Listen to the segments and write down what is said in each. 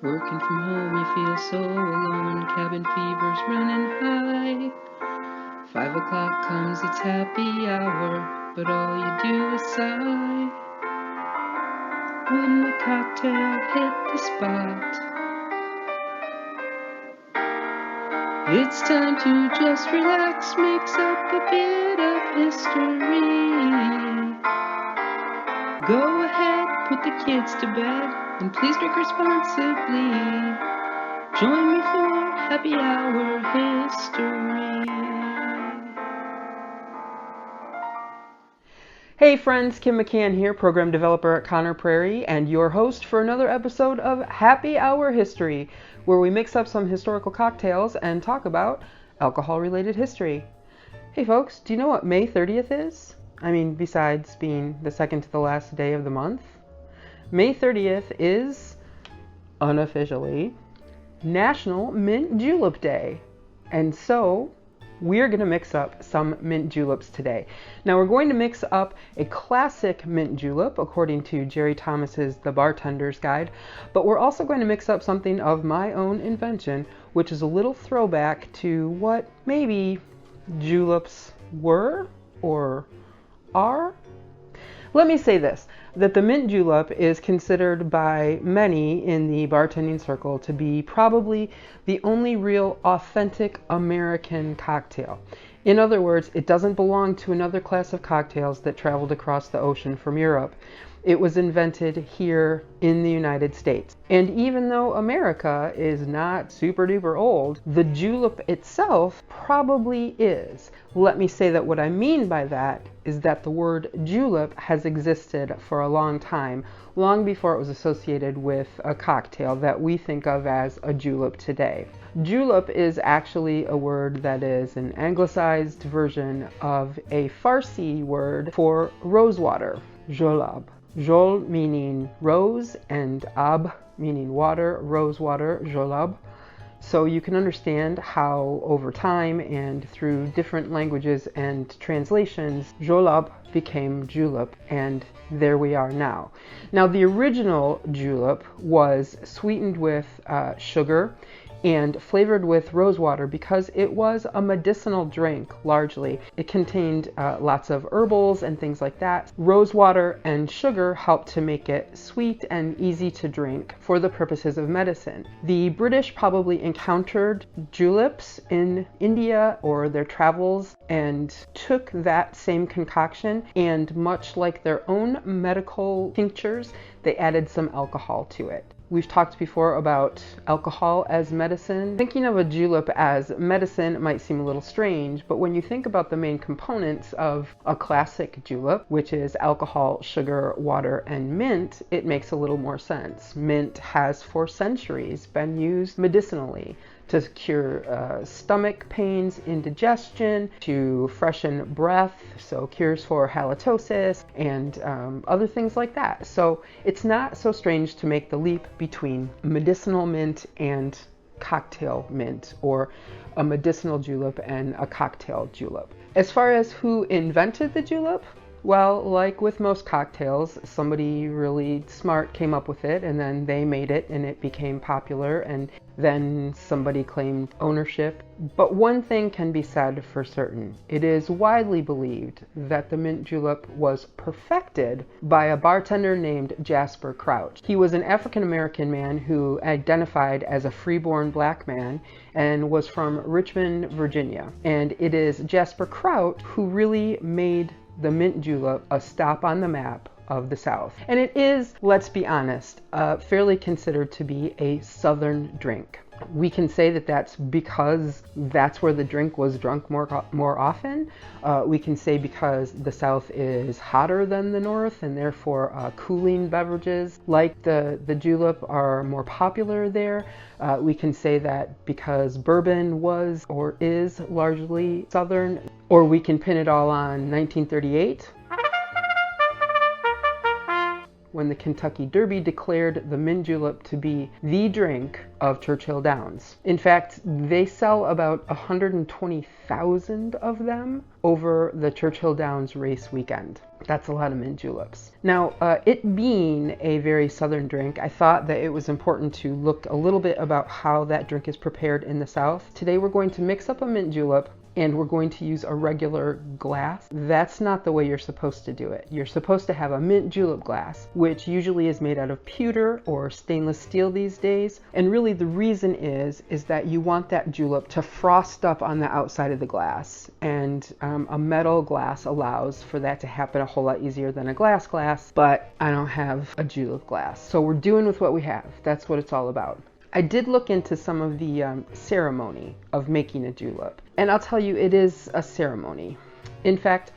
Working from home, you feel so alone. Cabin fever's running high. 5 o'clock comes, it's happy hour, but all you do is sigh. When the cocktail hit the spot, it's time to just relax, mix up a bit of history. Go ahead, put the kids to bed, and please drink responsibly. Join me for happy hour history. Hey friends, Kim McCann here, program developer at Prairie, and your host for another episode of Happy Hour History, where we mix up some historical cocktails and talk about alcohol-related history. Hey folks, do you know what May 30th is? I mean, besides being the second to the last day of the month. May 30th is, unofficially, National Mint Julep Day. And so, we're going to mix up some mint juleps today. Now we're going to mix up a classic mint julep according to Jerry Thomas's The Bartender's Guide, but we're also going to mix up something of my own invention, which is a little throwback to what maybe juleps were or are. Let me say this, that the mint julep is considered by many in the bartending circle to be probably the only real authentic American cocktail. In other words, it doesn't belong to another class of cocktails that traveled across the ocean from Europe. It was invented here in the United States. And even though America is not super duper old, the julep itself probably is. Let me say that what I mean by that is that the word julep has existed for a long time, long before it was associated with a cocktail that we think of as a julep today. Julep is actually a word that is an anglicized version of a Farsi word for rosewater, julep. Jol meaning rose and ab meaning water, rosewater, julep. So you can understand how over time and through different languages and translations, julep became julep, and there we are now. Now the original julep was sweetened with sugar and flavored with rosewater because it was a medicinal drink largely. It contained lots of herbals and things like that. Rosewater and sugar helped to make it sweet and easy to drink for the purposes of medicine. The British probably encountered juleps in India or their travels and took that same concoction, and much like their own medical tinctures, they added some alcohol to it. We've talked before about alcohol as medicine. Thinking of a julep as medicine might seem a little strange, but when you think about the main components of a classic julep, which is alcohol, sugar, water, and mint, it makes a little more sense. Mint has for centuries been used medicinally to cure stomach pains, indigestion, to freshen breath, so cures for halitosis, and other things like that. So it's not so strange to make the leap between medicinal mint and cocktail mint, or a medicinal julep and a cocktail julep. As far as who invented the julep, well, like with most cocktails, somebody really smart came up with it, and then they made it and it became popular, and then somebody claimed ownership. But one thing can be said for certain. It is widely believed that the mint julep was perfected by a bartender named Jasper Crouch. He was an African American man who identified as a freeborn black man and was from Richmond, Virginia. And it is Jasper Crouch who really made the mint julep a stop on the map of the South. And it is, let's be honest, fairly considered to be a Southern drink. We can say that that's because that's where the drink was drunk more often. We can say because the South is hotter than the North, and therefore cooling beverages like the julep are more popular there. We can say that because bourbon was or is largely Southern, or we can pin it all on 1938. when the Kentucky Derby declared the mint julep to be the drink of Churchill Downs. In fact, they sell about 120,000 of them over the Churchill Downs race weekend. That's a lot of mint juleps. Now, it being a very southern drink, I thought that it was important to look a little bit about how that drink is prepared in the South. Today we're going to mix up a mint julep and we're going to use a regular glass. That's not the way you're supposed to do it. You're supposed to have a mint julep glass, which usually is made out of pewter or stainless steel these days. And really the reason is that you want that julep to frost up on the outside of the glass. And a metal glass allows for that to happen a whole lot easier than a glass, but I don't have a julep glass. So we're doing with what we have. That's what it's all about. I did look into some of the ceremony of making a julep, and I'll tell you, it is a ceremony. In fact,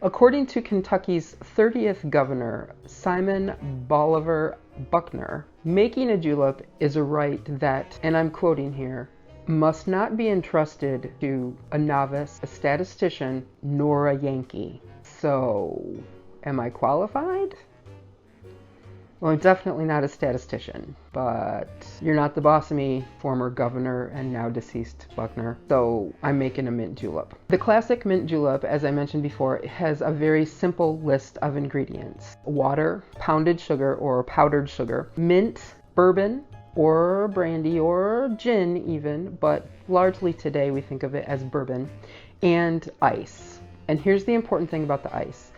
according to Kentucky's 30th governor, Simon Bolivar Buckner, making a julep is a rite that, and I'm quoting here, must not be entrusted to a novice, a statistician, nor a Yankee. So, am I qualified? Well, I'm definitely not a statistician, but you're not the boss of me, former governor and now deceased Buckner, so I'm making a mint julep. The classic mint julep, as I mentioned before, has a very simple list of ingredients. Water, pounded sugar or powdered sugar, mint, bourbon, or brandy, or gin even, but largely today we think of it as bourbon, and ice. And here's the important thing about the ice.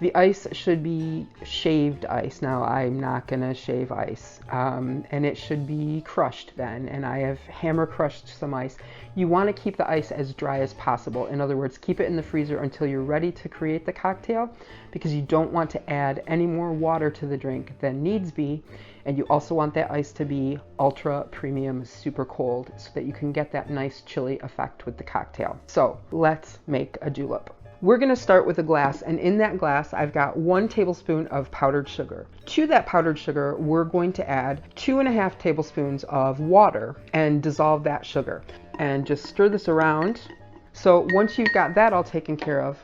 The ice should be shaved ice. Now, I'm not gonna shave ice, and it should be crushed then, and I have hammer crushed some ice. You wanna keep the ice as dry as possible. In other words, keep it in the freezer until you're ready to create the cocktail, because you don't want to add any more water to the drink than needs be, and you also want that ice to be ultra premium, super cold, so that you can get that nice chilly effect with the cocktail. So, let's make a julep. We're going to start with a glass, and in that glass I've got 1 tablespoon of powdered sugar. To that powdered sugar, we're going to add 2.5 tablespoons of water and dissolve that sugar. And just stir this around. So once you've got that all taken care of,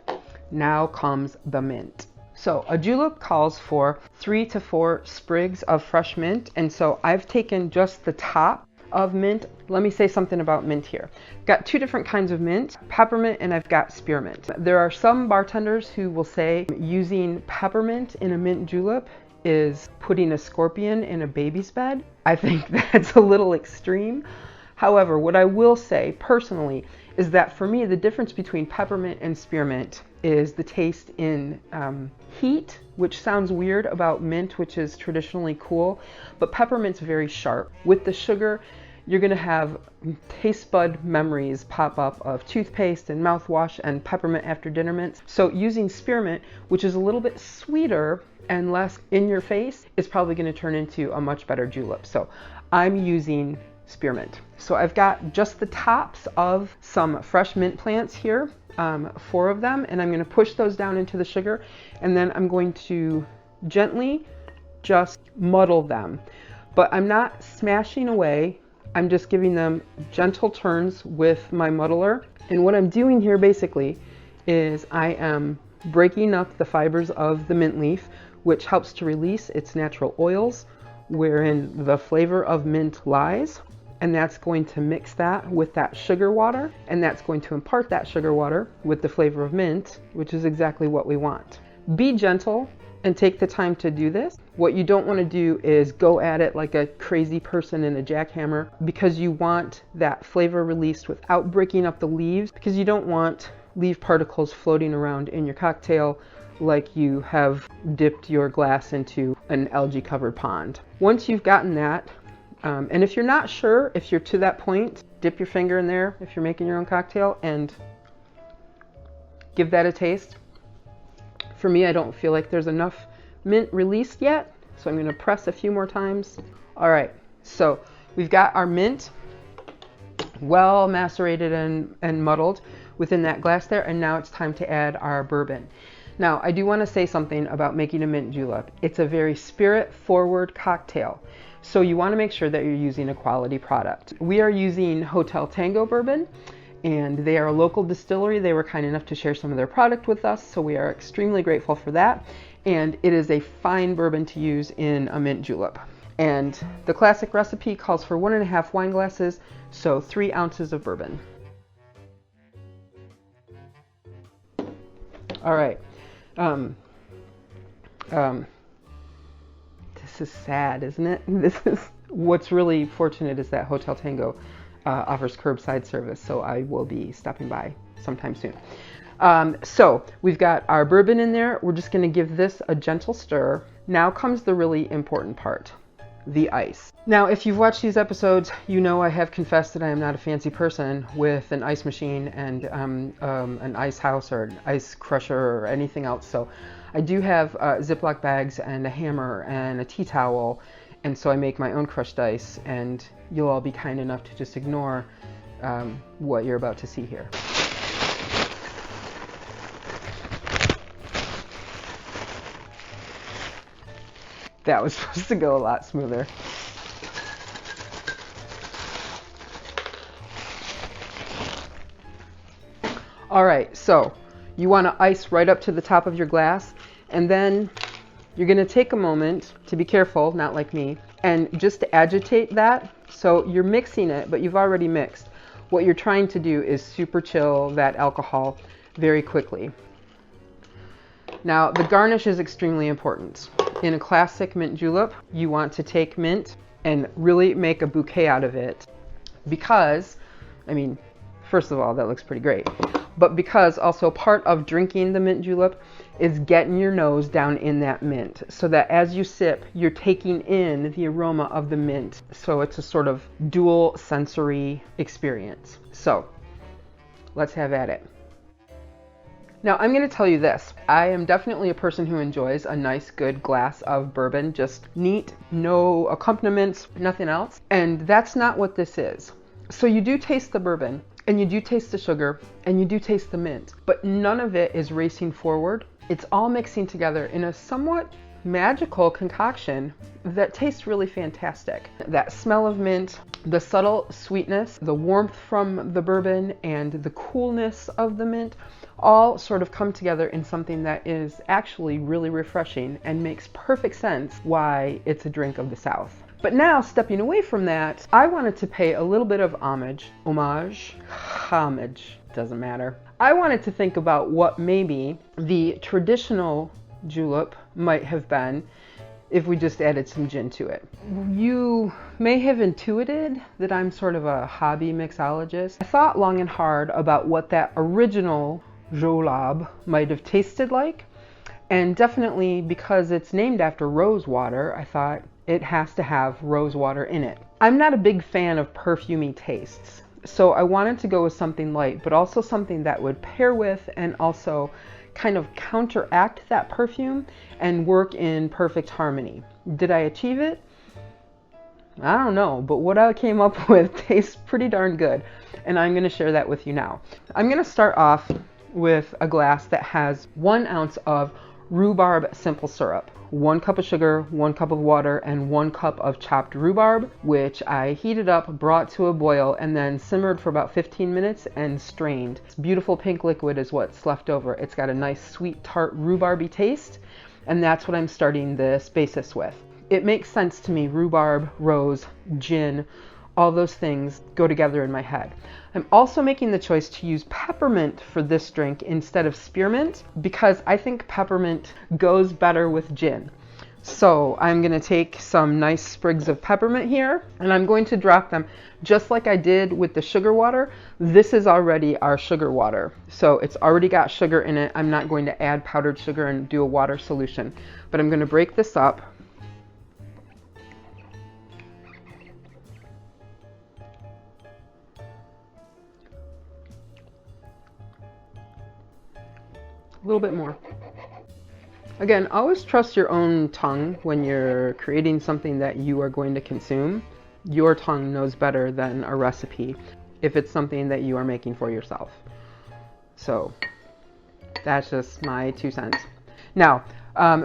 now comes the mint. So a julep calls for 3 to 4 sprigs of fresh mint, and so I've taken just the top of mint. Let me say something about mint here. I've got 2 different kinds of mint, peppermint and I've got spearmint. There are some bartenders who will say using peppermint in a mint julep is putting a scorpion in a baby's bed. I think that's a little extreme. However, what I will say personally is that for me, the difference between peppermint and spearmint is the taste in heat, which sounds weird about mint, which is traditionally cool, but peppermint's very sharp. With the sugar, you're gonna have taste bud memories pop up of toothpaste and mouthwash and peppermint after dinner mints. So using spearmint, which is a little bit sweeter and less in your face, is probably gonna turn into a much better julep. So I'm using spearmint. So I've got just the tops of some fresh mint plants here, 4 of them, and I'm going to push those down into the sugar, and then I'm going to gently just muddle them. But I'm not smashing away, I'm just giving them gentle turns with my muddler. And what I'm doing here basically is I am breaking up the fibers of the mint leaf, which helps to release its natural oils, wherein the flavor of mint lies. And that's going to mix that with that sugar water, and that's going to impart that sugar water with the flavor of mint, which is exactly what we want. Be gentle and take the time to do this. What you don't want to do is go at it like a crazy person in a jackhammer, because you want that flavor released without breaking up the leaves, because you don't want leaf particles floating around in your cocktail like you have dipped your glass into an algae covered pond. Once you've gotten that, and if you're not sure, if you're to that point, dip your finger in there if you're making your own cocktail and give that a taste. For me, I don't feel like there's enough mint released yet, so I'm going to press a few more times. All right, so we've got our mint well macerated and muddled within that glass there, and now it's time to add our bourbon. Now, I do want to say something about making a mint julep. It's a very spirit-forward cocktail. So you want to make sure that you're using a quality product. We are using Hotel Tango bourbon, and they are a local distillery. They were kind enough to share some of their product with us, so we are extremely grateful for that. and it is a fine bourbon to use in a mint julep. And the classic recipe calls for 1.5 wine glasses, so 3 ounces of bourbon. All right. This is sad, isn't it? This is what's really fortunate is that Hotel Tango offers curbside service, so I will be stopping by sometime soon. So we've got our bourbon in there. We're just going to give this a gentle stir. Now comes the really important part, the ice. Now, if you've watched these episodes, you know I have confessed that I am not a fancy person with an ice machine and an ice house or an ice crusher or anything else. So I do have Ziploc bags and a hammer and a tea towel, and so I make my own crushed ice, and you'll all be kind enough to just ignore what you're about to see here. That was supposed to go a lot smoother. All right, so you want to ice right up to the top of your glass, and then you're going to take a moment to be careful, not like me, and just to agitate that. So you're mixing it, but you've already mixed. What you're trying to do is super chill that alcohol very quickly. Now, the garnish is extremely important. In a classic mint julep, you want to take mint and really make a bouquet out of it because, I mean, first of all, that looks pretty great, but because also part of drinking the mint julep is getting your nose down in that mint so that as you sip, you're taking in the aroma of the mint. So it's a sort of dual sensory experience. So let's have at it. Now, I'm going to tell you this. I am definitely a person who enjoys a nice, good glass of bourbon, just neat, no accompaniments, nothing else. And that's not what this is. So you do taste the bourbon, and you do taste the sugar, and you do taste the mint, but none of it is racing forward. It's all mixing together in a somewhat magical concoction that tastes really fantastic. That smell of mint, the subtle sweetness, the warmth from the bourbon, and the coolness of the mint all sort of come together in something that is actually really refreshing and makes perfect sense why it's a drink of the South. But now, stepping away from that, I wanted to pay a little bit of homage, doesn't matter. I wanted to think about what maybe the traditional julep might have been if we just added some gin to it. You may have intuited that I'm sort of a hobby mixologist. I thought long and hard about what that original julep might have tasted like, and definitely because it's named after rose water, I thought it has to have rose water in it. I'm not a big fan of perfumey tastes, so I wanted to go with something light, but also something that would pair with and also kind of counteract that perfume and work in perfect harmony. Did I achieve it? I don't know, but what I came up with tastes pretty darn good, and I'm going to share that with you now. I'm going to start off with a glass that has 1 ounce of rhubarb simple syrup, 1 cup of sugar, 1 cup of water, and 1 cup of chopped rhubarb, which I heated up, brought to a boil, and then simmered for about 15 minutes and strained. This beautiful pink liquid is what's left over. It's got a nice sweet tart rhubarby taste, and that's what I'm starting this basis with. It makes sense to me. Rhubarb, rose, gin, all those things go together in my head. I'm also making the choice to use peppermint for this drink instead of spearmint because I think peppermint goes better with gin. So I'm going to take some nice sprigs of peppermint here, and I'm going to drop them just like I did with the sugar water. This is already our sugar water, so it's already got sugar in it. I'm not going to add powdered sugar and do a water solution, but I'm going to break this up. A little bit more. Again, always trust your own tongue when you're creating something that you are going to consume. Your tongue knows better than a recipe if it's something that you are making for yourself. So that's just my 2 cents. Now,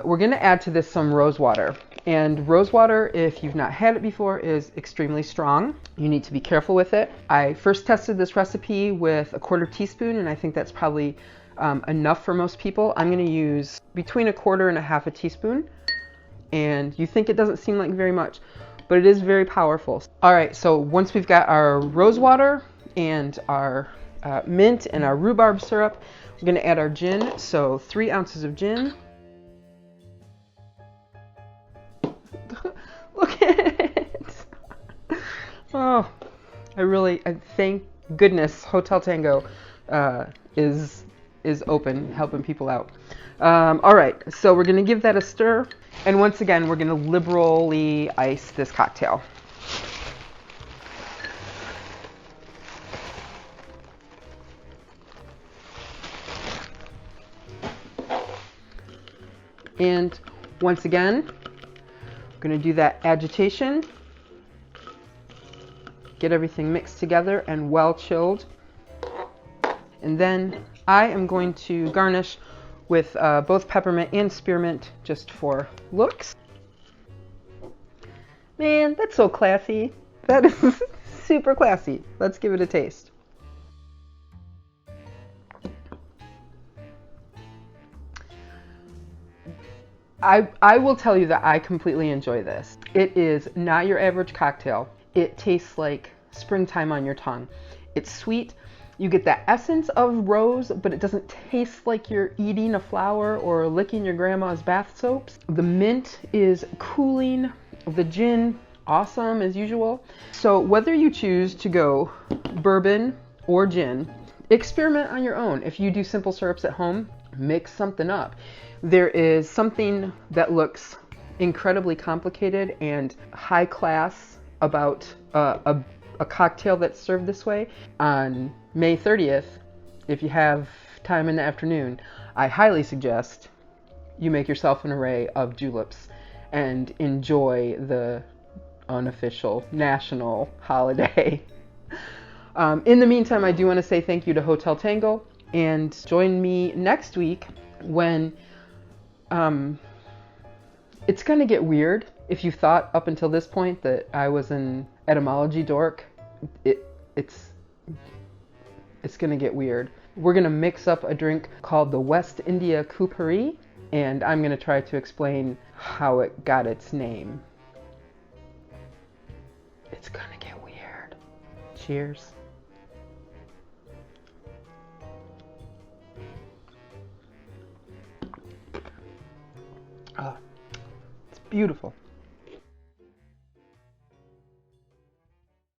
we're going to add to this some rose water. And rose water, if you've not had it before, is extremely strong. You need to be careful with it. I first tested this recipe with a 1/4 teaspoon, and I think that's probably enough for most people. I'm going to use between 1/4 and 1/2 teaspoon. And you think it doesn't seem like very much, but it is very powerful. All right, so once we've got our rose water and our mint and our rhubarb syrup, we're going to add our gin. So 3 ounces of gin. Look at it. Oh, I thank goodness Hotel Tango is open, helping people out. All right, so we're gonna give that a stir, and once again, we're gonna liberally ice this cocktail. And once again, we're gonna do that agitation, get everything mixed together and well chilled. And then I am going to garnish with both peppermint and spearmint just for looks. Man, that's so classy. That is super classy. Let's give it a taste. I will tell you that I completely enjoy this. It is not your average cocktail. It tastes like springtime on your tongue. It's sweet. You get that essence of rose, but it doesn't taste like you're eating a flower or licking your grandma's bath soaps. The mint is cooling. The gin, awesome as usual. So whether you choose to go bourbon or gin, experiment on your own. If you do simple syrups at home, mix something up. There is something that looks incredibly complicated and high class about a cocktail that's served this way. On May 30th, if you have time in the afternoon, I highly suggest you make yourself an array of juleps and enjoy the unofficial national holiday. In the meantime, I do want to say thank you to Hotel Tango, and join me next week when it's going to get weird. If you thought up until this point that I was an etymology dork, it's going to get weird. We're going to mix up a drink called the West India Coopery, and I'm going to try to explain how it got its name. It's going to get weird. Cheers. Ah, it's beautiful.